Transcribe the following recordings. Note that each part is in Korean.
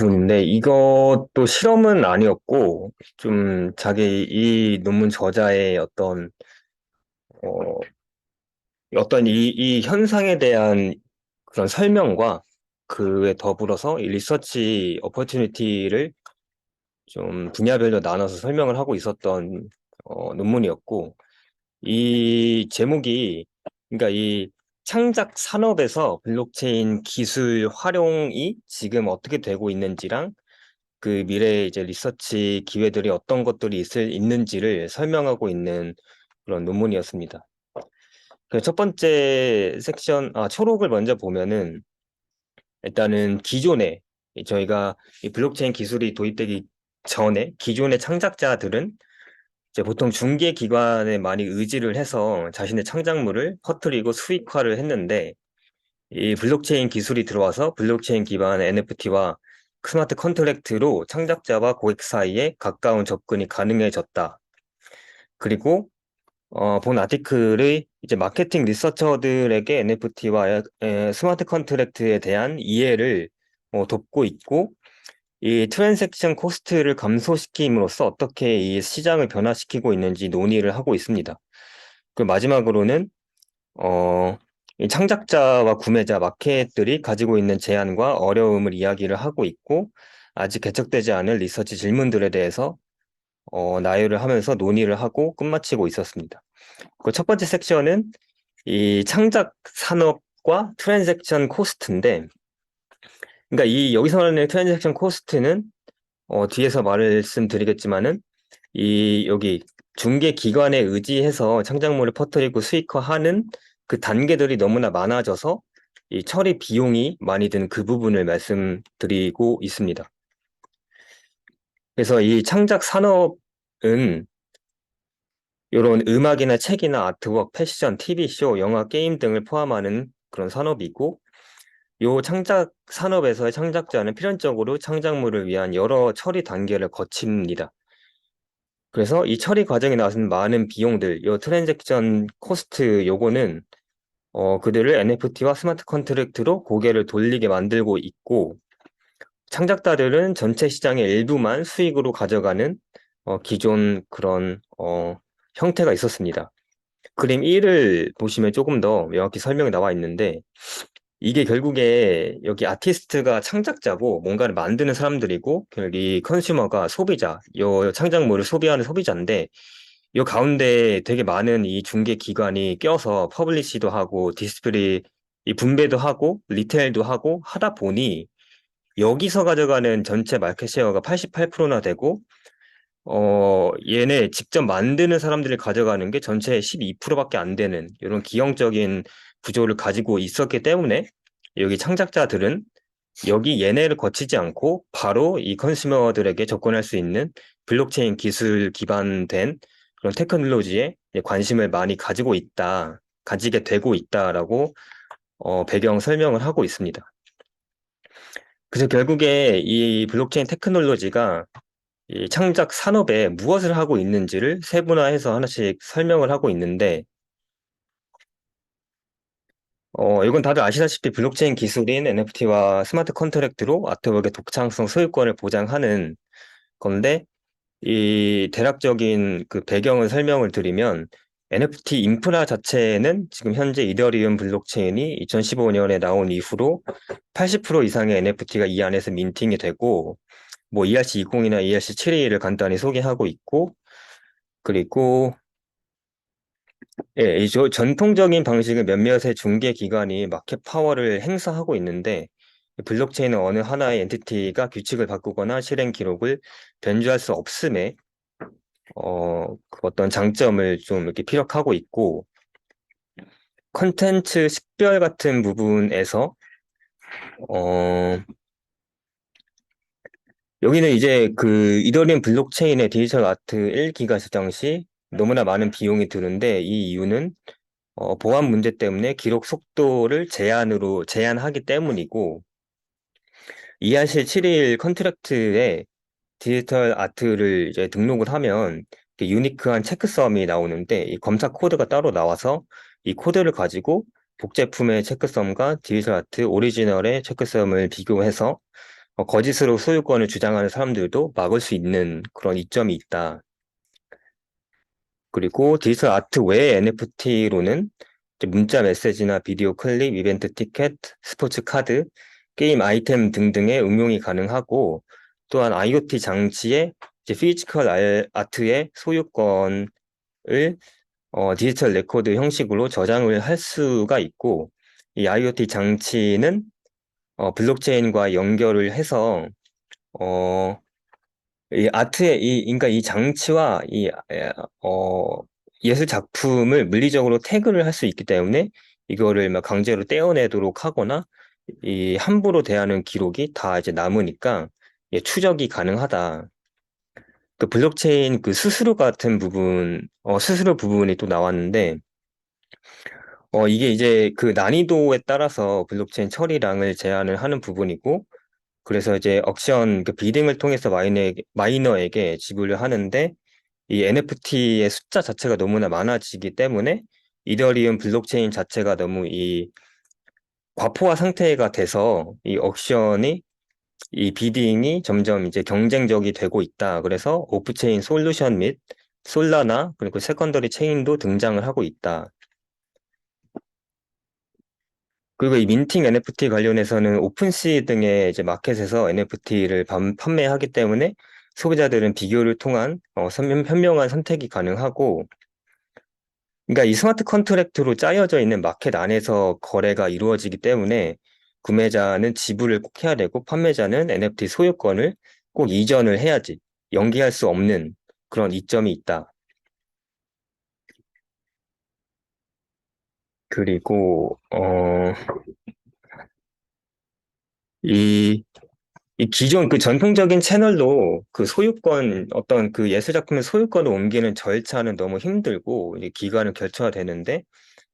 부분인데 이것도 실험은 아니었고 좀 자기 이 논문 저자의 어, 어떤 이 현상에 대한 그런 설명과 그에 더불어서 이 리서치 어퍼튜니티를 좀 분야별로 나눠서 설명을 하고 있었던 논문이었고 이 제목이 그러니까 이 창작 산업에서 블록체인 기술 활용이 지금 어떻게 되고 있는지랑 그 미래의 이제 리서치 기회들이 어떤 것들이 있는지를 설명하고 있는 그런 논문이었습니다. 그 첫 번째 초록을 먼저 보면은 일단은 기존에 저희가 이 블록체인 기술이 도입되기 전에 기존의 창작자들은 이제 보통 중개 기관에 많이 의지를 해서 자신의 창작물을 퍼뜨리고 수익화를 했는데 이 블록체인 기술이 들어와서 블록체인 기반 NFT와 스마트 컨트랙트로 창작자와 고객 사이에 가까운 접근이 가능해졌다. 그리고 본 아티클의 이제 마케팅 리서처들에게 NFT와 스마트 컨트랙트에 대한 이해를 돕고 있고 이 트랜잭션 코스트를 감소시킴으로써 어떻게 이 시장을 변화시키고 있는지 논의를 하고 있습니다. 그 마지막으로는 이 창작자와 구매자 마켓들이 가지고 있는 제한과 어려움을 이야기를 하고 있고 아직 개척되지 않은 리서치 질문들에 대해서 나열을 하면서 논의를 하고 끝마치고 있었습니다. 그 첫 번째 섹션은 이 창작 산업과 트랜잭션 코스트인데, 그러니까 이 여기서 말하는 트랜잭션 코스트는 뒤에서 말씀드리겠지만은 이 여기 중개 기관에 의지해서 창작물을 퍼뜨리고 수익화하는 그 단계들이 너무나 많아져서 이 처리 비용이 많이 드는 그 부분을 말씀드리고 있습니다. 그래서 이 창작 산업은 이런 음악이나 책이나 아트웍, 패션, TV쇼, 영화, 게임 등을 포함하는 그런 산업이고, 요 창작 산업에서의 창작자는 필연적으로 창작물을 위한 여러 처리 단계를 거칩니다. 그래서 이 처리 과정에 나서는 많은 비용들, 요 트랜잭션 코스트 요거는 그들을 NFT와 스마트 컨트랙트로 고개를 돌리게 만들고 있고, 창작자들은 전체 시장의 일부만 수익으로 가져가는 기존 그런 형태가 있었습니다. 그림 1을 보시면 조금 더 명확히 설명이 나와 있는데, 이게 결국에 여기 아티스트가 창작자고 뭔가를 만드는 사람들이고, 결국 이 컨슈머가 소비자, 요 창작물을 소비하는 소비자인데, 요 가운데 되게 많은 이 중개 기관이 껴서 퍼블리시도 하고, 디스플레이 이 분배도 하고, 리테일도 하고 하다 보니, 여기서 가져가는 전체 마켓 셰어가 88%나 되고, 얘네 직접 만드는 사람들이 가져가는 게 전체의 12%밖에 안 되는 이런 기형적인 구조를 가지고 있었기 때문에 여기 창작자들은 여기 얘네를 거치지 않고 바로 이 컨슈머들에게 접근할 수 있는 블록체인 기술 기반된 그런 테크놀로지에 관심을 많이 가지게 되고 있다라고 배경 설명을 하고 있습니다. 그래서 결국에 이 블록체인 테크놀로지가 이 창작 산업에 무엇을 하고 있는지를 세분화해서 하나씩 설명을 하고 있는데, 이건 다들 아시다시피 블록체인 기술인 NFT와 스마트 컨트랙트로 아트웍의 독창성 소유권을 보장하는 건데, 이 대략적인 그 배경을 설명을 드리면, NFT 인프라 자체는 지금 현재 이더리움 블록체인이 2015년에 나온 이후로 80% 이상의 NFT가 이 안에서 민팅이 되고, 뭐 ERC20이나 ERC72를 간단히 소개하고 있고, 그리고 전통적인 방식은 몇몇의 중개 기관이 마켓 파워를 행사하고 있는데 블록체인은 어느 하나의 엔티티가 규칙을 바꾸거나 실행 기록을 변조할 수 없음에 그 어떤 장점을 좀 이렇게 피력하고 있고 컨텐츠 식별 같은 부분에서 어, 여기는 이제 그 이더리움 블록체인의 디지털 아트 1기가 제정 시 너무나 많은 비용이 드는데 이 이유는 보안 문제 때문에 기록 속도를 제한하기 때문이고, 이하실 7일 컨트랙트에 디지털 아트를 이제 등록을 하면 그 유니크한 체크썸이 나오는데, 이 검사 코드가 따로 나와서 이 코드를 가지고 복제품의 체크썸과 디지털 아트 오리지널의 체크썸을 비교해서 거짓으로 소유권을 주장하는 사람들도 막을 수 있는 그런 이점이 있다. 그리고 디지털 아트 외의 NFT로는 문자 메시지나 비디오 클립, 이벤트 티켓, 스포츠 카드, 게임 아이템 등등의 응용이 가능하고 또한 IoT 장치에 이제 피지컬 아트의 소유권을 디지털 레코드 형식으로 저장을 할 수가 있고 이 IoT 장치는 블록체인과 연결을 해서 어, 이 아트의 그러니까 이 장치와 예술 작품을 물리적으로 태그를 할 수 있기 때문에 이거를 막 강제로 떼어내도록 하거나 이 함부로 대하는 기록이 다 이제 남으니까 추적이 가능하다. 그 블록체인 그 수수료 같은 부분, 수수료 부분이 또 나왔는데, 이게 이제 그 난이도에 따라서 블록체인 처리량을 제한을 하는 부분이고, 그래서 이제 옥션 그 비딩을 통해서 마이너에게 지불을 하는데 이 NFT의 숫자 자체가 너무나 많아지기 때문에 이더리움 블록체인 자체가 너무 이 과포화 상태가 돼서 이 옥션이 이 비딩이 점점 이제 경쟁적이 되고 있다. 그래서 오프체인 솔루션 및 솔라나 그리고 세컨더리 체인도 등장을 하고 있다. 그리고 이 민팅 NFT 관련해서는 오픈시 등의 이제 마켓에서 NFT를 판매하기 때문에 소비자들은 비교를 통한 현명한 선택이 가능하고, 그러니까 이 스마트 컨트랙트로 짜여져 있는 마켓 안에서 거래가 이루어지기 때문에 구매자는 지불을 꼭 해야 되고 판매자는 NFT 소유권을 꼭 이전을 해야지 연기할 수 없는 그런 이점이 있다. 그리고 이 이 기존 그 전통적인 채널로 그 소유권, 어떤 그 예술 작품의 소유권을 옮기는 절차는 너무 힘들고, 이제 기간을 결쳐야 되는데,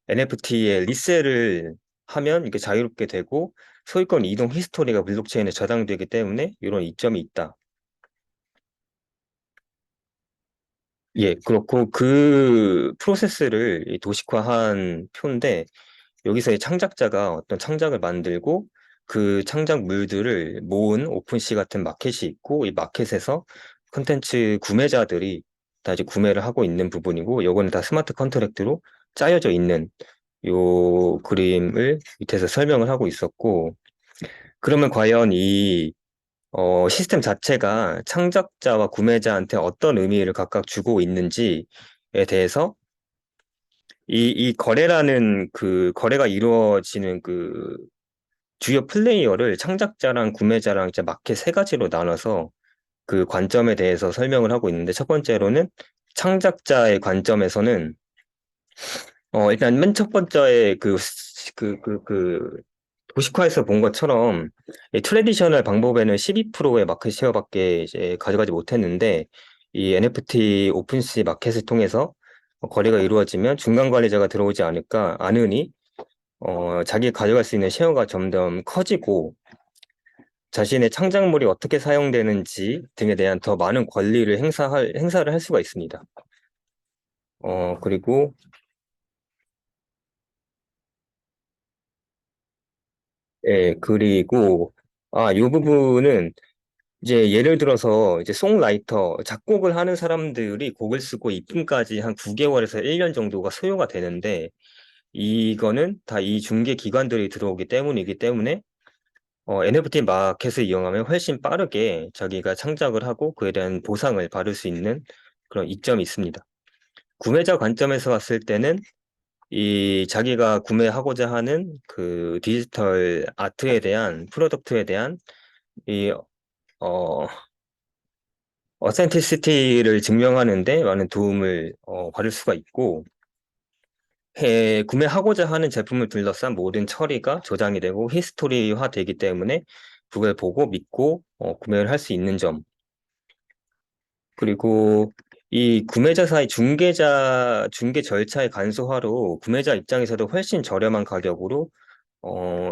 NFT에 리셀을 하면 이게 자유롭게 되고, 소유권 이동 히스토리가 블록체인에 저장되기 때문에 이런 이점이 있다. 예, 그렇고 그 프로세스를 이 도식화한 표인데, 여기서 이 창작자가 어떤 창작을 만들고 그 창작물들을 모은 오픈시 같은 마켓이 있고 이 마켓에서 콘텐츠 구매자들이 다 이제 구매를 하고 있는 부분이고 요거는 다 스마트 컨트랙트로 짜여져 있는 요 그림을 밑에서 설명을 하고 있었고 그러면 과연 이 시스템 자체가 창작자와 구매자한테 어떤 의미를 각각 주고 있는지에 대해서 이 거래라는 그 거래가 이루어지는 그 주요 플레이어를 창작자랑 구매자랑 이제 마켓 세 가지로 나눠서 그 관점에 대해서 설명을 하고 있는데 첫 번째로는 창작자의 관점에서는 일단 맨 첫 번째에 그 도식화에서 본 것처럼 이 트레디셔널 방법에는 12%의 마켓 쉐어밖에 이제 가져가지 못했는데 이 NFT 오픈시 마켓을 통해서 거래가 이루어지면 중간 관리자가 들어오지 않으니 자기가 가져갈 수 있는 쉐어가 점점 커지고 자신의 창작물이 어떻게 사용되는지 등에 대한 더 많은 권리를 행사를 할 수가 있습니다. 그리고, 예, 그리고, 이 부분은 이제 예를 들어서 이제 송라이터, 작곡을 하는 사람들이 곡을 쓰고 입금까지 한 9개월에서 1년 정도가 소요가 되는데 이거는 다 이 중개 기관들이 들어오기 때문이기 때문에 NFT 마켓을 이용하면 훨씬 빠르게 자기가 창작을 하고 그에 대한 보상을 받을 수 있는 그런 이점이 있습니다. 구매자 관점에서 봤을 때는 이 자기가 구매하고자 하는 그 디지털 아트에 대한 프로덕트에 대한 이 어센티시티를 증명하는 데 많은 도움을 받을 수가 있고 구매하고자 하는 제품을 둘러싼 모든 처리가 저장이 되고 히스토리화 되기 때문에 그걸 보고 믿고 구매를 할 수 있는 점. 그리고 이 구매자 사이 중개 절차의 간소화로 구매자 입장에서도 훨씬 저렴한 가격으로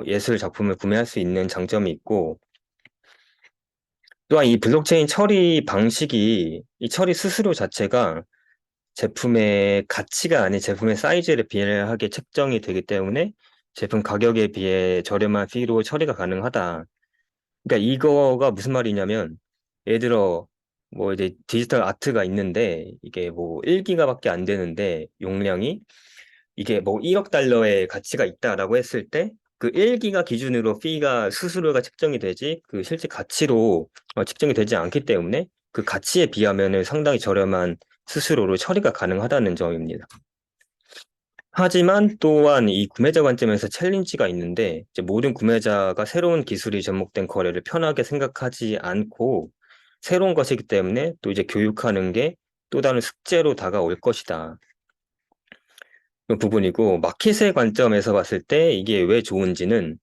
예술 작품을 구매할 수 있는 장점이 있고 또한 이 블록체인 처리 방식이 이 처리 수수료 자체가 제품의 가치가 아닌 제품의 사이즈에 비례하게 책정이 되기 때문에 제품 가격에 비해 저렴한 피로 처리가 가능하다. 그러니까 이거가 무슨 말이냐면, 예를 들어, 뭐 이제 디지털 아트가 있는데, 이게 뭐 1기가밖에 안 되는데, 용량이, 이게 뭐 1억 달러의 가치가 있다라고 했을 때, 그 1기가 기준으로 피가, 수수료가 책정이 되지, 그 실제 가치로 책정이 되지 않기 때문에, 그 가치에 비하면은 상당히 저렴한 수수료로 처리가 가능하다는 점입니다. 하지만 또한 이 구매자 관점에서 챌린지가 있는데, 이제 모든 구매자가 새로운 기술이 접목된 거래를 편하게 생각하지 않고, 새로운 것이기 때문에 또 이제 교육하는 게 또 다른 숙제로 다가올 것이다. 그 부분이고, 마켓의 관점에서 봤을 때 이게 왜 좋은지는,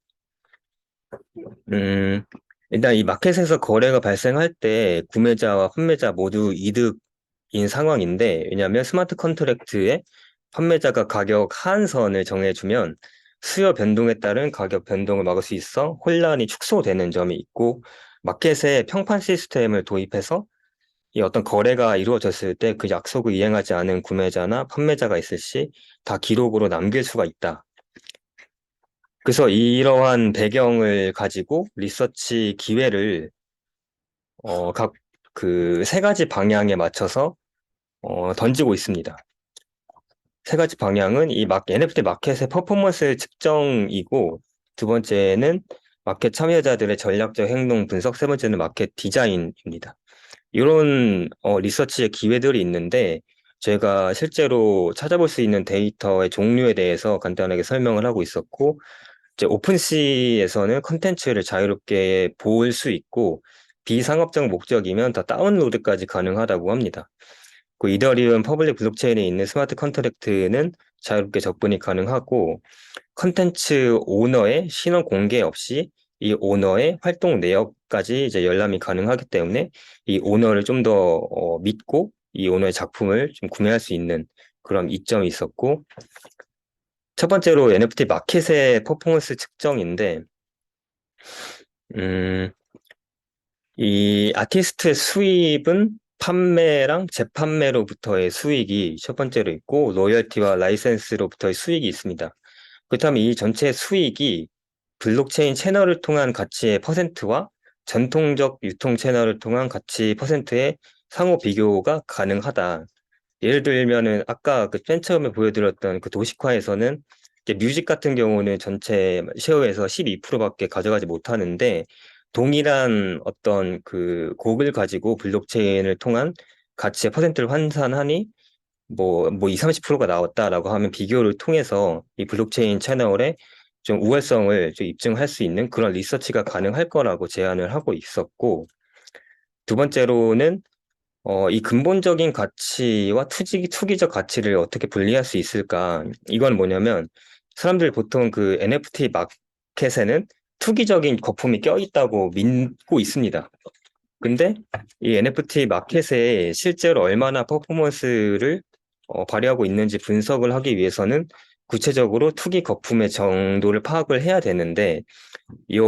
음, 일단 이 마켓에서 거래가 발생할 때 구매자와 판매자 모두 이득인 상황인데, 왜냐하면 스마트 컨트랙트에 판매자가 가격 하한선을 정해주면 수요 변동에 따른 가격 변동을 막을 수 있어 혼란이 축소되는 점이 있고, 마켓에 평판 시스템을 도입해서 이 어떤 거래가 이루어졌을 때 그 약속을 이행하지 않은 구매자나 판매자가 있을 시 다 기록으로 남길 수가 있다. 그래서 이러한 배경을 가지고 리서치 기회를 각 그 세 가지 방향에 맞춰서 던지고 있습니다. 세 가지 방향은 NFT 마켓의 퍼포먼스 측정이고, 두 번째는 마켓 참여자들의 전략적 행동 분석, 세 번째는 마켓 디자인입니다. 이런 리서치의 기회들이 있는데, 제가 실제로 찾아볼 수 있는 데이터의 종류에 대해서 간단하게 설명을 하고 있었고, 이제 오픈시에서는 컨텐츠를 자유롭게 볼 수 있고, 비상업적 목적이면 다 다운로드까지 가능하다고 합니다. 그 이더리움 퍼블릭 블록체인에 있는 스마트 컨트랙트는 자유롭게 접근이 가능하고, 컨텐츠 오너의 신원 공개 없이 이 오너의 활동 내역까지 이제 열람이 가능하기 때문에 이 오너를 좀 더 믿고 이 오너의 작품을 좀 구매할 수 있는 그런 이점이 있었고, 첫 번째로 NFT 마켓의 퍼포먼스 측정인데, 음, 이 아티스트의 수입은 판매랑 재판매로부터의 수익이 첫 번째로 있고, 로열티와 라이센스로부터의 수익이 있습니다. 그렇다면 이 전체 수익이 블록체인 채널을 통한 가치의 퍼센트와 전통적 유통 채널을 통한 가치 퍼센트의 상호 비교가 가능하다. 예를 들면은 아까 그 맨 처음에 보여드렸던 그 도식화에서는 이제 뮤직 같은 경우는 전체 쉐어에서 12%밖에 가져가지 못하는데, 동일한 어떤 그 곡을 가지고 블록체인을 통한 가치의 퍼센트를 환산하니 뭐 2, 30%가 나왔다라고 하면 비교를 통해서 이 블록체인 채널의 좀 우월성을 좀 입증할 수 있는 그런 리서치가 가능할 거라고 제안을 하고 있었고, 두 번째로는 이 근본적인 가치와 투기적 가치를 어떻게 분리할 수 있을까? 이건 뭐냐면, 사람들 보통 그 NFT 마켓에는 투기적인 거품이 껴있다고 믿고 있습니다. 근데 이 NFT 마켓에 실제로 얼마나 퍼포먼스를 발휘하고 있는지 분석을 하기 위해서는 구체적으로 투기 거품의 정도를 파악을 해야 되는데, 이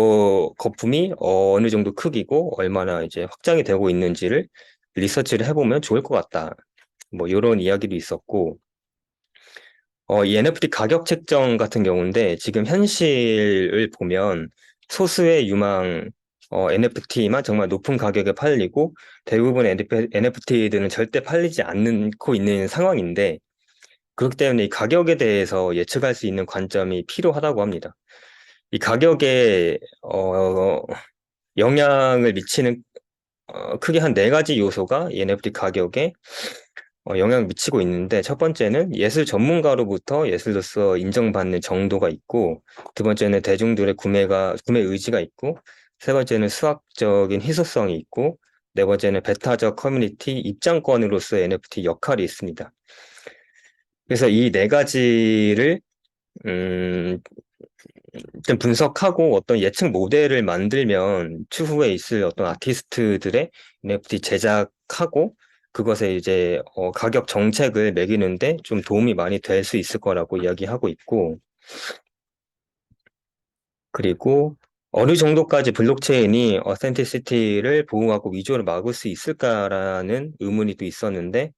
거품이 어느 정도 크기고 얼마나 이제 확장이 되고 있는지를 리서치를 해보면 좋을 것 같다. 뭐 이런 이야기도 있었고, 이 NFT 가격 책정 같은 경우인데 지금 현실을 보면 소수의 유망 NFT만 정말 높은 가격에 팔리고 대부분 NFT들은 절대 팔리지 않고 있는 상황인데, 그렇기 때문에 이 가격에 대해서 예측할 수 있는 관점이 필요하다고 합니다. 이 가격에 영향을 미치는 크게 한 네 가지 요소가 이 NFT 가격에 영향을 미치고 있는데, 첫 번째는 예술 전문가로부터 예술로서 인정받는 정도가 있고, 두 번째는 대중들의 구매 의지가 있고, 세 번째는 수학적인 희소성이 있고, 네 번째는 배타적 커뮤니티 입장권으로서의 NFT 역할이 있습니다. 그래서 이 네 가지를 음, 좀 분석하고 어떤 예측 모델을 만들면 추후에 있을 어떤 아티스트들의 NFT 제작하고 그것에 이제 가격 정책을 매기는데 좀 도움이 많이 될 수 있을 거라고 이야기하고 있고, 그리고 어느 정도까지 블록체인이 어센티시티를 보호하고 위조를 막을 수 있을까라는 의문이 또 있었는데,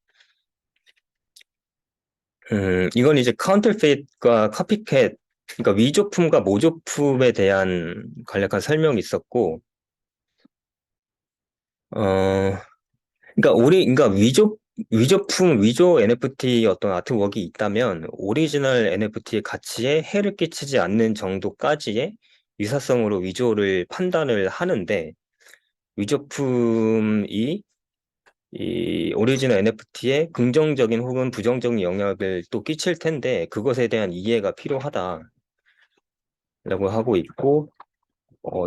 이건 이제 카운터페이트과 카피캣, 그러니까 위조품과 모조품에 대한 간략한 설명이 있었고, 어, 그러니까 위조 NFT 어떤 아트웍이 있다면 오리지널 NFT의 가치에 해를 끼치지 않는 정도까지의 유사성으로 위조를 판단을 하는데 위조품이 이 오리지널 NFT에 긍정적인 혹은 부정적인 영향을 또 끼칠 텐데 그것에 대한 이해가 필요하다라고 하고 있고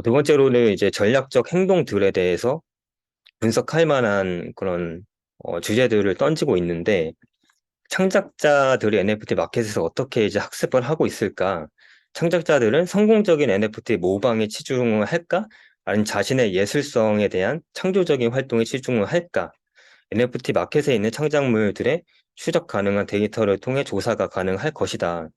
두 번째로는 이제 전략적 행동들에 대해서 분석할 만한 그런 주제들을 던지고 있는데 창작자들이 NFT 마켓에서 어떻게 이제 학습을 하고 있을까? 창작자들은 성공적인 NFT 모방에 치중을 할까? 아니면 자신의 예술성에 대한 창조적인 활동에 치중을 할까? NFT 마켓에 있는 창작물들의 추적 가능한 데이터를 통해 조사가 가능할 것이다.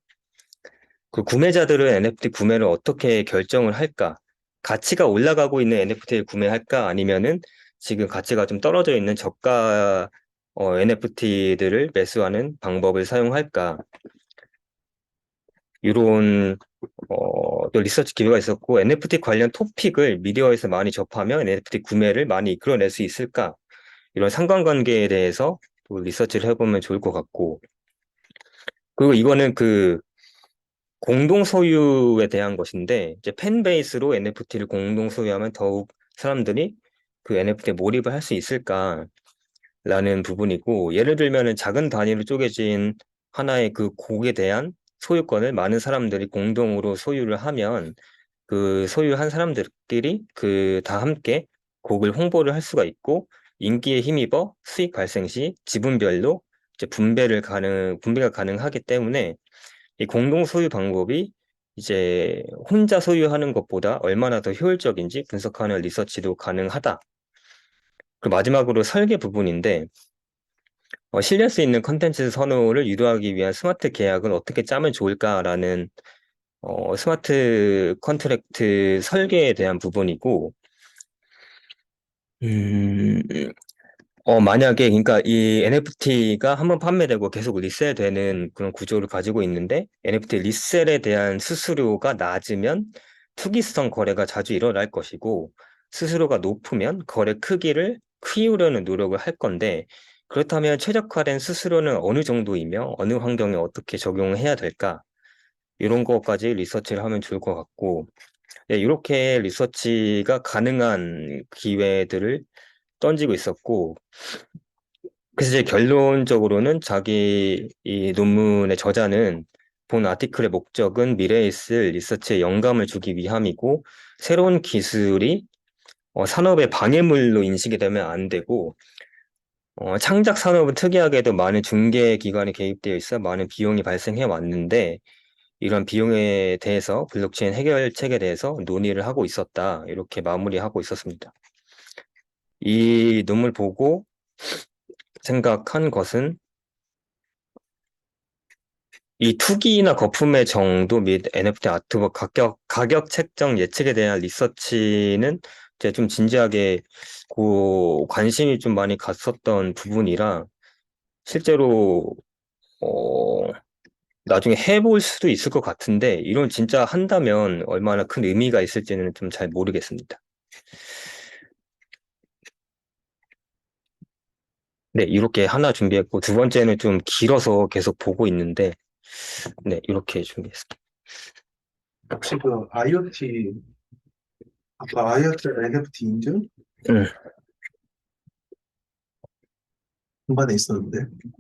그 구매자들은 NFT 구매를 어떻게 결정을 할까? 가치가 올라가고 있는 NFT를 구매할까? 아니면은 지금 가치가 좀 떨어져 있는 저가 NFT들을 매수하는 방법을 사용할까? 이런 또 리서치 기회가 있었고 NFT 관련 토픽을 미디어에서 많이 접하면 NFT 구매를 많이 이끌어낼 수 있을까? 이런 상관관계에 대해서 또 리서치를 해보면 좋을 것 같고 그리고 이거는 그 공동 소유에 대한 것인데 이제 팬 베이스로 NFT를 공동 소유하면 더욱 사람들이 그 NFT에 몰입을 할 수 있을까라는 부분이고 예를 들면은 작은 단위로 쪼개진 하나의 그 곡에 대한 소유권을 많은 사람들이 공동으로 소유를 하면 그 소유한 사람들끼리 그 다 함께 곡을 홍보를 할 수가 있고 인기에 힘입어 수익 발생 시 지분별로 이제 분배가 가능하기 때문에 이 공동 소유 방법이 이제 혼자 소유하는 것보다 얼마나 더 효율적인지 분석하는 리서치도 가능하다. 그 마지막으로 설계 부분인데 실릴 수 있는 컨텐츠 선호를 유도하기 위한 스마트 계약은 어떻게 짜면 좋을까라는 스마트 컨트랙트 설계에 대한 부분이고 음, 만약에, 그러니까 이 NFT가 한번 판매되고 계속 리셀되는 그런 구조를 가지고 있는데, NFT 리셀에 대한 수수료가 낮으면 투기성 거래가 자주 일어날 것이고, 수수료가 높으면 거래 크기를 키우려는 노력을 할 건데, 그렇다면 최적화된 수수료는 어느 정도이며, 어느 환경에 어떻게 적용해야 될까? 이런 것까지 리서치를 하면 좋을 것 같고, 네, 이렇게 리서치가 가능한 기회들을 던지고 있었고, 그래서 이제 결론적으로는 자기 이 논문의 저자는 본 아티클의 목적은 미래에 있을 리서치에 영감을 주기 위함이고 새로운 기술이 산업의 방해물로 인식이 되면 안 되고 창작 산업은 특이하게도 많은 중개 기관이 개입되어 있어 많은 비용이 발생해 왔는데 이런 비용에 대해서 블록체인 해결책에 대해서 논의를 하고 있었다. 이렇게 마무리하고 있었습니다. 이 논문을 보고 생각한 것은 이 투기나 거품의 정도 및 NFT 아트웍 가격 책정 예측에 대한 리서치는 제가 좀 진지하게 관심이 좀 많이 갔었던 부분이라 실제로 어, 나중에 해볼 수도 있을 것 같은데 이런 진짜 한다면 얼마나 큰 의미가 있을지는 좀 잘 모르겠습니다. 네, 이렇게 하나 준비했고 두 번째는 좀 길어서 계속 보고 있는데 네, 이렇게 준비했습니다. 혹시 그 IoT, 아까 IoT NFT 인증 음. 중간에 있었는데,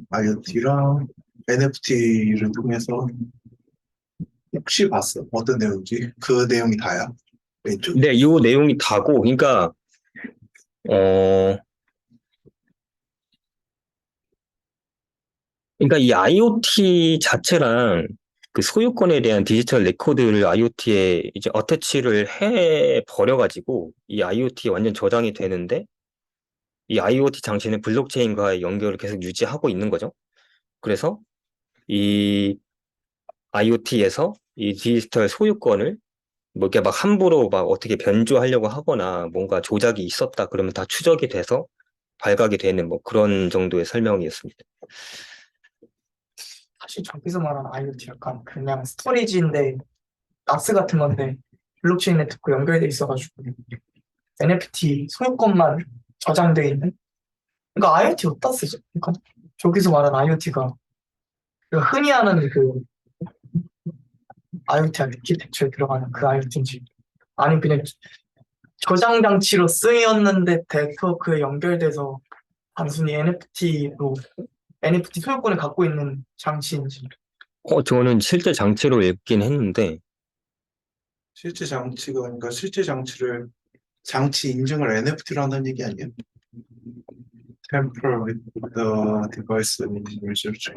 IoT랑 NFT를 통해서 혹시 봤어? 어떤 내용인지? 그 내용이 다야. 왼쪽. 네, 이 내용이 다고 그러니까 어, 그러니까 이 IoT 자체랑 그 소유권에 대한 디지털 레코드를 IoT에 이제 어태치를 해 버려가지고 이 IoT 완전 저장이 되는데 이 IoT 장치는 블록체인과의 연결을 계속 유지하고 있는 거죠. 그래서 이 IoT에서 이 디지털 소유권을 뭐 이렇게 막 함부로 막 어떻게 변조하려고 하거나 뭔가 조작이 있었다 그러면 다 추적이 돼서 발각이 되는 뭐 그런 정도의 설명이었습니다. 사실 저기서 말하는 IoT 약간 그냥 스토리지인데 나스 같은 건데 블록체인에 듣고 연결돼 있어가지고 NFT 소유권만 저장돼 있는. 그러니까 IoT 어디다 쓰죠? 그러니까 저기서 말하는 IoT가 흔히 하는 그 IoT 아키텍처에 들어가는 그 IoT인지 아니면 그냥 저장 장치로 쓰였는데 네트워크에 연결돼서 단순히 NFT 소유권을 갖고 있는 장치인지. 저는 실제 장치로 읽긴 했는데, 실제 장치가 그러니까 실제 장치를 장치 인증을 NFT로 한다는 얘기 아니야? Temper with the device research.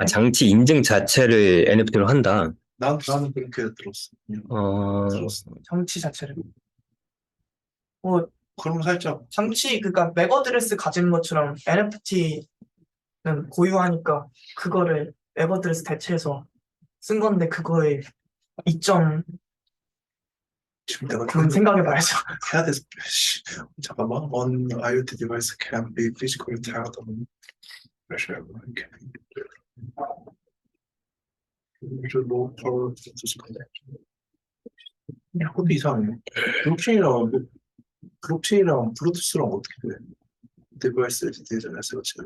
장치 인증 자체를 NFT로 한다. 나는 그렇게 들었어. 들었어. 장치 자체를. 뭐 그럼 살짝 장치 그러니까 맥 어드레스 가진 것처럼 NFT는 고유하니까 그거를 맥 어드레스 대체해서 쓴 건데 그거에 이점 지금 내가 좀 생각해봐야죠. 해야 돼. 씨, 잠깐만. On IoT device can be physically tagged on pressure. low power Bluetooth connection. 그것도 이상해. 블록체인이랑 블루투스랑 어떻게 돼? 디바이스 되잖아요. 제가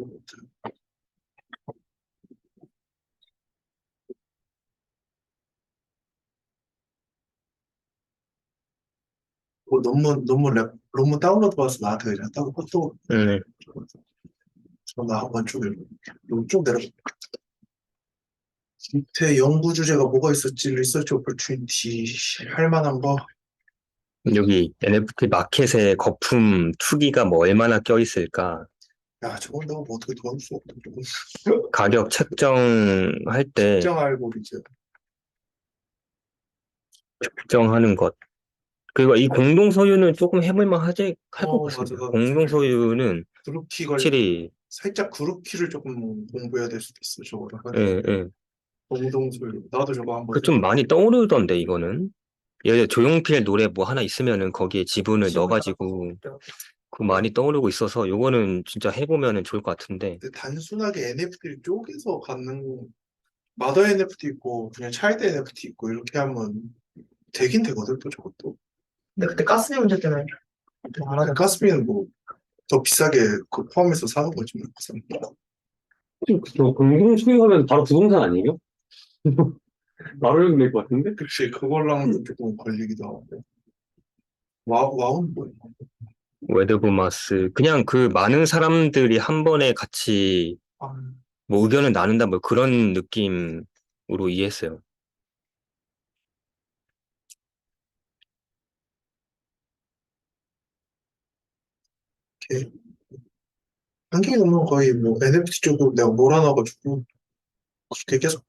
논문 다운로드 받아서 나한테 그냥 또 나 한번 쭉 내려. 밑에 연구 주제가 뭐가 있었지? 리서치 오퍼튜니티 할 만한 거. 여기 NFT 마켓에 거품 투기가 뭐 얼마나 껴있을까? 야, 저건 내가 뭐 어떻게 도와줄 수 없다. 가격 책정할 때 특정 알고리즘. 측정하는 것. 그리고 이 공동 소유는 조금 해볼만 할 것 같습니다. 맞아. 공동 소유는 그룹 키 걸 확실히 살짝 그룹 키를 조금 공부해야 될 수도 있어. 저거를. 예. 공동 소유. 나도 저거 한번 그 좀 많이 떠오르던데 이거는. 예를 들어 조용필 노래 뭐 하나 있으면은 거기에 지분을 넣어가지고 그 많이 떠오르고 있어서 요거는 진짜 해보면은 좋을 것 같은데. 근데 단순하게 NFT를 쪼개서 갖는 마더 NFT 있고 그냥 차일드 NFT 있고 이렇게 하면 되긴 되거든 또 저것도. 근데 그때 가스비 문제 때문에 좀 안 하던. 가스비는 뭐 더 비싸게 그 포함해서 사는 거지 뭐. 저 공동 소유하면 바로 부동산 아니에요? 바로 여기 낼것 같은데? 그치 그걸랑도 조금 걸리기도 하고. 와우는 뭐야? 웨드브마스 그냥 그 많은 사람들이 한 번에 같이 아, 뭐 의견을 나눈다 뭐 그런 느낌으로 이해했어요. 이렇게 한개 보면 거의 뭐 NFT 쪽으로 내가 몰아넣어가지고 그렇게 계속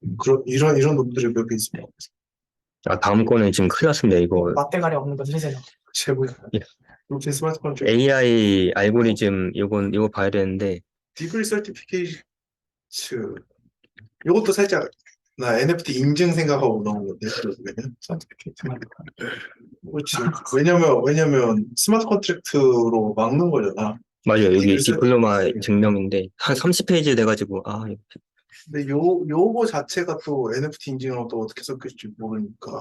이런 놈들이 몇 개 있어. 다음 거는 지금 큰일 났습니다. 이거 맞대가리 없는 거지 세상에. 제보야. 예. 제 스마트폰 쪽 AI 알고리즘 이거 봐야 되는데 디그리 서티피케이츠 이것도 살짝 나 NFT 인증 생각하고 넣은 건데 결국에는. 서티피케이트만. 그렇지. 왜냐면 스마트 컨트랙트로 막는 거잖아. 맞아요. 여기 디글스- 디플로마 증명인데 한 30페이지 돼가지고 근데 요거 자체가 또 NFT 인증하고 또 어떻게 섞일지 모르니까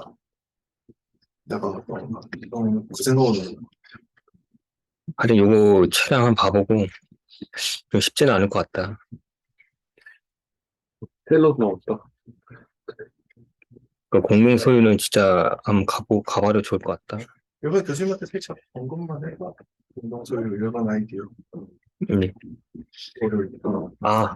내가 그 생각은 해. 하여튼 요거 최대한 한번 봐보고 좀 쉽지는 않을 것 같다. 텔러스 나왔다. 그 공동 소유는 진짜 한번 가봐도 좋을 것 같다. 이번 교수님한테 살짝 언급만 해봐. 운동소리 유용한 아이디어. 네. 아.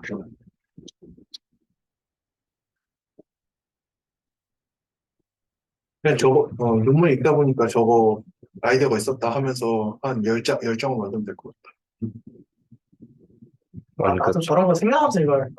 그냥 저거 논문 읽다 보니까 저거 아이디어가 있었다 하면서 한 10장을 만들면 될 것 같아. 그러니까 나도 저런 거 생각하면서 이걸